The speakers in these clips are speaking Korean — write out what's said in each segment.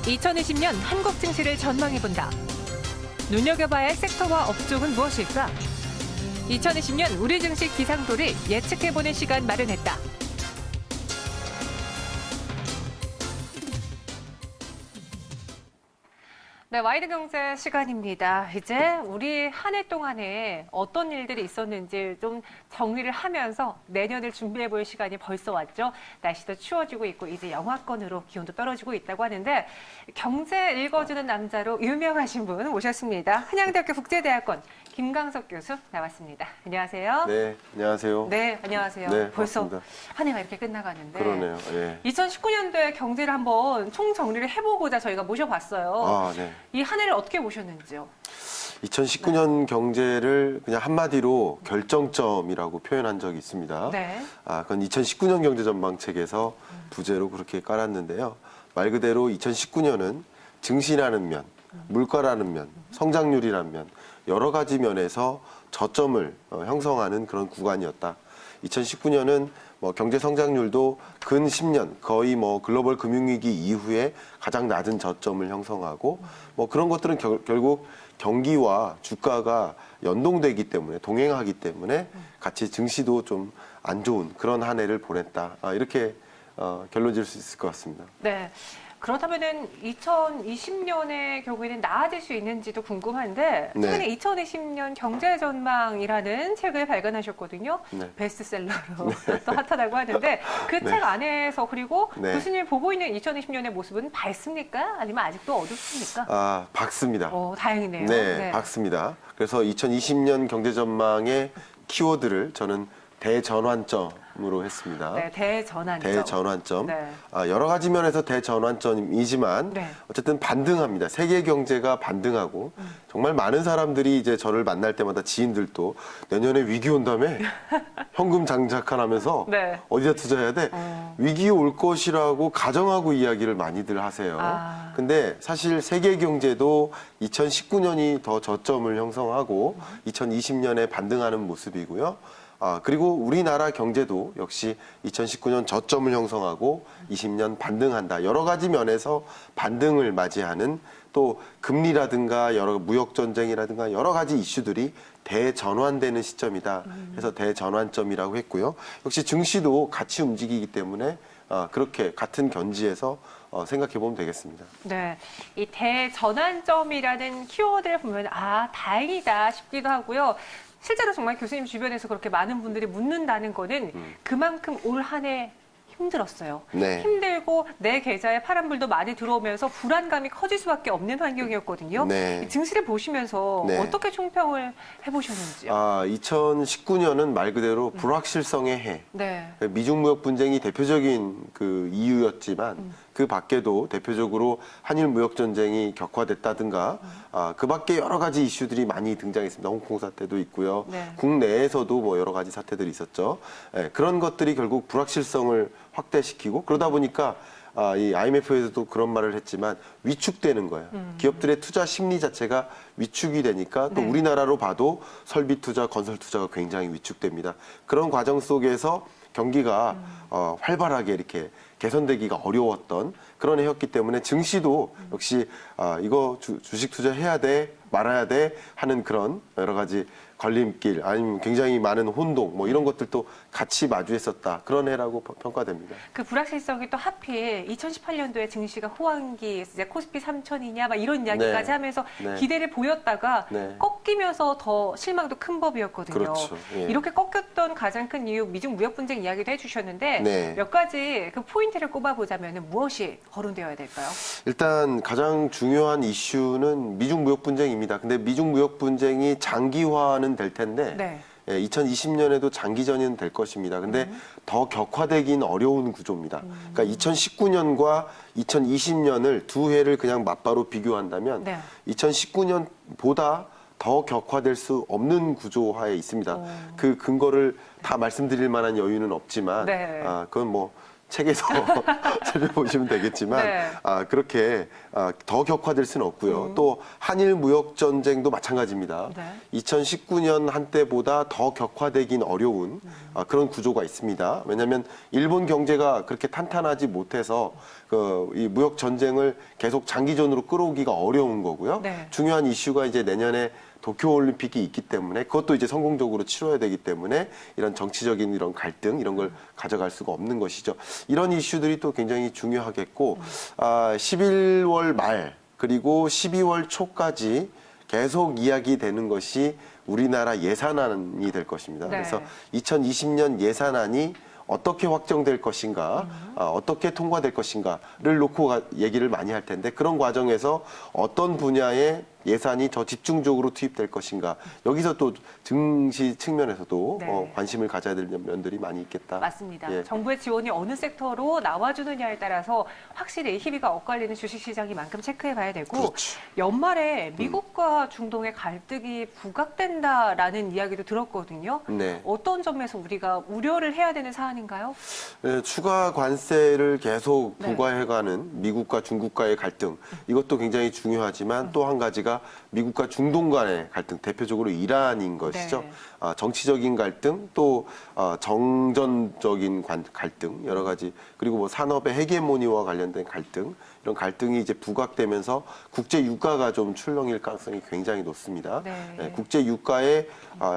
2020년 한국 증시를 전망해본다. 눈여겨봐야 할 섹터와 업종은 무엇일까? 2020년 우리 증시 기상도를 예측해보는 시간 마련했다. 네, 와이드 경제 시간입니다. 이제 우리 한 해 동안에 어떤 일들이 있었는지 좀 정리를 하면서 내년을 준비해 볼 시간이 벌써 왔죠. 날씨도 추워지고 있고 이제 영하권으로 기온도 떨어지고 있다고 하는데 경제 읽어주는 남자로 유명하신 분 모셨습니다. 한양대학교 국제대학원 김광석 교수 나왔습니다. 안녕하세요. 네, 안녕하세요. 네, 안녕하세요. 네, 벌써 반갑습니다. 한 해가 이렇게 끝나가는데. 그러네요. 예. 2019년도의 경제를 한번 총정리를 해보고자 저희가 모셔봤어요. 아, 네. 이 한 해를 어떻게 보셨는지요? 2019년 경제를 그냥 한마디로 결정점이라고 표현한 적이 있습니다. 네. 그건 2019년 경제 전망책에서 부제로 그렇게 깔았는데요. 말 그대로 2019년은 증시라는 면, 물가라는 면, 성장률이라는 면, 여러 가지 면에서 저점을 형성하는 그런 구간이었다. 2019년은 경제 성장률도 근 10년 거의 글로벌 금융위기 이후에 가장 낮은 저점을 형성하고 그런 것들은 결국 경기와 주가가 연동되기 때문에 동행하기 때문에 같이 증시도 좀 안 좋은 그런 한 해를 보냈다. 이렇게 결론 지을 수 있을 것 같습니다. 네. 그렇다면은 2020년의 경우에는 나아질 수 있는지도 궁금한데 최근에 2020년 경제 전망이라는 책을 발간하셨거든요. 네. 베스트셀러로 또 핫하다고 하는데 그 책 안에서 그리고 교수님이 보고 있는 2020년의 모습은 밝습니까? 아니면 아직도 어둡습니까? 밝습니다. 다행이네요. 네, 밝습니다. 그래서 2020년 경제 전망의 키워드를 저는 대전환점으로 했습니다. 네, 대전환점. 대전환점. 네. 여러 가지 면에서 대전환점이지만 어쨌든 반등합니다. 세계 경제가 반등하고 정말 많은 사람들이 이제 저를 만날 때마다 지인들도 내년에 위기 온 다음에 현금 장착하면서 어디다 투자해야 돼? 위기 올 것이라고 가정하고 이야기를 많이들 하세요. 근데 사실 세계 경제도 2019년이 더 저점을 형성하고 2020년에 반등하는 모습이고요. 그리고 우리나라 경제도 역시 2019년 저점을 형성하고 20년 반등한다. 여러 가지 면에서 반등을 맞이하는 또 금리라든가 여러 무역전쟁이라든가 여러 가지 이슈들이 대전환되는 시점이다. 그래서 대전환점이라고 했고요. 역시 증시도 같이 움직이기 때문에 그렇게 같은 견지에서 생각해 보면 되겠습니다. 네, 이 대전환점이라는 키워드를 보면 다행이다 싶기도 하고요. 실제로 정말 교수님 주변에서 그렇게 많은 분들이 묻는다는 거는 그만큼 올 한 해 힘들었어요. 네. 힘들고 내 계좌에 파란불도 많이 들어오면서 불안감이 커질 수밖에 없는 환경이었거든요. 이 증시를 보시면서 어떻게 총평을 해보셨는지요? 2019년은 말 그대로 불확실성의 해. 미중 무역 분쟁이 대표적인 그 이유였지만 그 밖에도 대표적으로 한일 무역 전쟁이 격화됐다든가 그 밖에 여러 가지 이슈들이 많이 등장했습니다. 홍콩 사태도 있고요. 국내에서도 여러 가지 사태들이 있었죠. 그런 것들이 결국 불확실성을 확대시키고 그러다 보니까 이 IMF에서도 그런 말을 했지만 위축되는 거예요. 기업들의 투자 심리 자체가 위축이 되니까 또 우리나라로 봐도 설비 투자, 건설 투자가 굉장히 위축됩니다. 그런 과정 속에서 경기가 활발하게 이렇게 개선되기가 어려웠던 그런 해였기 때문에 증시도 역시 이거 주식 투자해야 돼 말아야 돼 하는 그런 여러 가지 걸림길 아니면 굉장히 많은 혼동 이런 것들도 같이 마주했었다. 그런 해라고 평가됩니다. 그 불확실성이 또 하필 2018년도에 증시가 호황기 이제 코스피 3000이냐 막 이런 이야기까지 하면서 기대를 보였다가 꺾이면서 더 실망도 큰 법이었거든요. 그렇죠. 이렇게 꺾였던 가장 큰 이유 미중 무역 분쟁 이야기도 해주셨는데 몇 가지 그 포인트를 꼽아보자면 무엇이 거론되어야 될까요? 일단 가장 중요한 이슈는 미중 무역 분쟁입니다. 근데 미중 무역 분쟁이 장기화는 될 텐데 2020년에도 장기전은 될 것입니다. 근데 더 격화되긴 어려운 구조입니다. 그러니까 2019년과 2020년을 두 해를 그냥 맞바로 비교한다면 2019년보다 더 격화될 수 없는 구조화에 있습니다. 그 근거를 다 말씀드릴 만한 여유는 없지만 그건 책에서 살펴보시면 되겠지만 네. 그렇게 더 격화될 수는 없고요. 또 한일 무역 전쟁도 마찬가지입니다. 네. 2019년 한때보다 더 격화되긴 어려운 그런 구조가 있습니다. 왜냐하면 일본 경제가 그렇게 탄탄하지 못해서 이 무역 전쟁을 계속 장기전으로 끌어오기가 어려운 거고요. 네. 중요한 이슈가 이제 내년에 도쿄올림픽이 있기 때문에 그것도 이제 성공적으로 치러야 되기 때문에 이런 정치적인 이런 갈등 이런 걸 가져갈 수가 없는 것이죠. 이런 이슈들이 또 굉장히 중요하겠고 11월 말 그리고 12월 초까지 계속 이야기되는 것이 우리나라 예산안이 될 것입니다. 네. 그래서 2020년 예산안이 어떻게 확정될 것인가, 어떻게 통과될 것인가를 놓고 얘기를 많이 할 텐데 그런 과정에서 어떤 분야에 예산이 더 집중적으로 투입될 것인가. 여기서 또 증시 측면에서도 네. 관심을 가져야 될 면들이 많이 있겠다. 맞습니다. 예. 정부의 지원이 어느 섹터로 나와주느냐에 따라서 확실히 희비가 엇갈리는 주식시장이만큼 체크해봐야 되고 그렇죠. 연말에 미국과 중동의 갈등이 부각된다라는 이야기도 들었거든요. 네. 어떤 점에서 우리가 우려를 해야 되는 사안인가요? 네, 추가 관세를 계속 네. 부과해가는 미국과 중국과의 갈등 이것도 굉장히 중요하지만 또 한 가지가 미국과 중동 간의 갈등 대표적으로 이란인 것이죠. 네. 정치적인 갈등 또 정전적인 갈등 여러 가지 그리고 뭐 산업의 헤게모니와 관련된 갈등 이런 갈등이 이제 부각되면서 국제 유가가 좀 출렁일 가능성이 굉장히 높습니다. 네. 네, 국제 유가의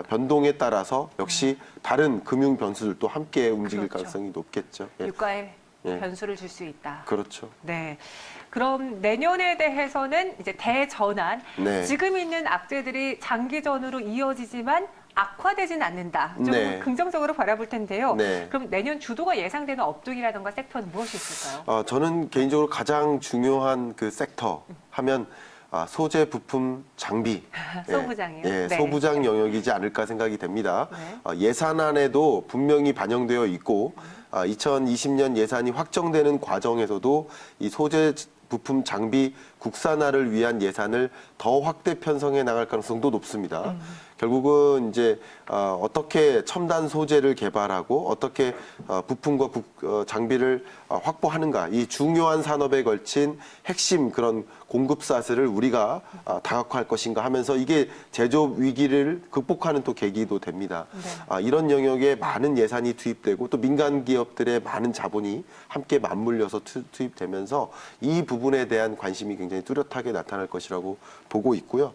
변동에 따라서 역시 다른 금융 변수들도 함께 움직일 그렇죠. 가능성이 높겠죠. 예. 유가에 예. 변수를 줄 수 있다. 그렇죠. 네. 그럼 내년에 대해서는 이제 대전환. 네. 지금 있는 악재들이 장기전으로 이어지지만 악화되진 않는다. 좀 네. 긍정적으로 바라볼 텐데요. 네. 그럼 내년 주도가 예상되는 업종이라든가 섹터는 무엇이 있을까요? 저는 개인적으로 가장 중요한 그 섹터 하면 소재, 부품, 장비. 소부장이요? 예, 네. 소부장 영역이지 않을까 생각이 됩니다. 네. 예산안에도 분명히 반영되어 있고 2020년 예산이 확정되는 과정에서도 이 소재, 부품, 장비 국산화를 위한 예산을 더 확대 편성해 나갈 가능성도 높습니다. 결국은 이제 어떻게 첨단 소재를 개발하고 어떻게 부품과 장비를 확보하는가 이 중요한 산업에 걸친 핵심 그런 공급사슬을 우리가 다각화할 것인가 하면서 이게 제조업 위기를 극복하는 또 계기도 됩니다. 네. 이런 영역에 많은 예산이 투입되고 또 민간 기업들의 많은 자본이 함께 맞물려서 투입되면서 이 부분에 대한 관심이 굉장히 뚜렷하게 나타날 것이라고 보고 있고요.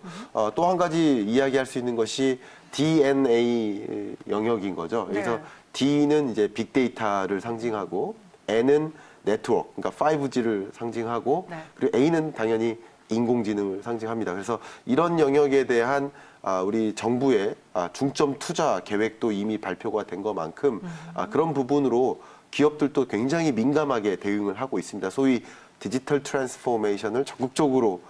또 한 가지 이야기할 수 있는 것이 DNA 영역인 거죠. 그래서 네. D는 이제 빅데이터를 상징하고 N은 네트워크, 그러니까 5G를 상징하고 네. 그리고 A는 당연히 인공지능을 상징합니다. 그래서 이런 영역에 대한 우리 정부의 중점 투자 계획도 이미 발표가 된 것만큼 그런 부분으로 기업들도 굉장히 민감하게 대응을 하고 있습니다. 소위 디지털 트랜스포메이션을 적극적으로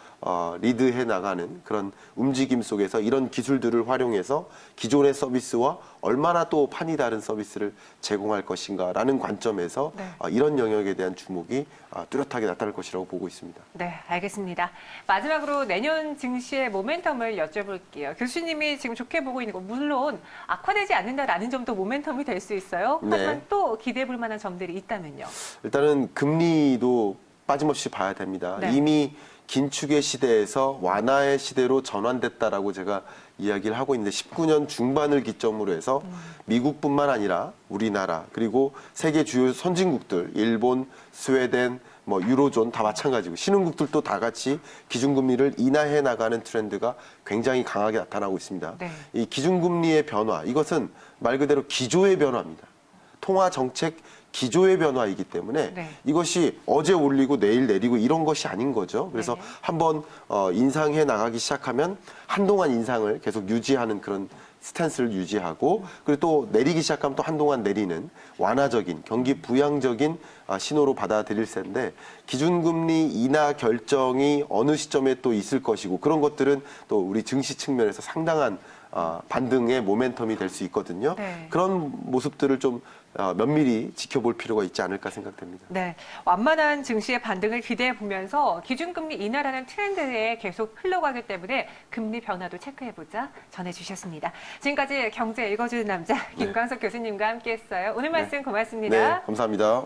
리드해 나가는 그런 움직임 속에서 이런 기술들을 활용해서 기존의 서비스와 얼마나 또 판이 다른 서비스를 제공할 것인가라는 관점에서 네. 이런 영역에 대한 주목이 뚜렷하게 나타날 것이라고 보고 있습니다. 네, 알겠습니다. 마지막으로 내년 증시의 모멘텀을 여쭤볼게요. 교수님이 지금 좋게 보고 있는 거 물론 악화되지 않는다라는 점도 모멘텀이 될 수 있어요. 하지만 네. 또 기대해 볼 만한 점들이 있다면요. 일단은 금리도 빠짐없이 봐야 됩니다. 네. 이미 긴축의 시대에서 완화의 시대로 전환됐다라고 제가 이야기를 하고 있는데 19년 중반을 기점으로 해서 미국뿐만 아니라 우리나라 그리고 세계 주요 선진국들 일본, 스웨덴, 뭐 유로존 다 마찬가지고 신흥국들도 다 같이 기준금리를 인하해 나가는 트렌드가 굉장히 강하게 나타나고 있습니다. 네. 이 기준금리의 변화 이것은 말 그대로 기조의 변화입니다. 통화 정책 기조의 변화이기 때문에 네. 이것이 어제 올리고 내일 내리고 이런 것이 아닌 거죠. 그래서 네. 한번 인상해 나가기 시작하면 한동안 인상을 계속 유지하는 그런 스탠스를 유지하고 그리고 또 내리기 시작하면 또 한동안 내리는 완화적인 경기 부양적인 신호로 받아들일 텐데 기준금리 인하 결정이 어느 시점에 또 있을 것이고 그런 것들은 또 우리 증시 측면에서 상당한 반등의 모멘텀이 될 수 있거든요. 네. 그런 모습들을 좀 면밀히 지켜볼 필요가 있지 않을까 생각됩니다. 네, 완만한 증시의 반등을 기대해 보면서 기준금리 인하라는 트렌드에 계속 흘러가기 때문에 금리 변화도 체크해보자 전해주셨습니다. 지금까지 경제 읽어주는 남자 김광석 교수님과 함께했어요. 오늘 말씀 고맙습니다. 네, 감사합니다.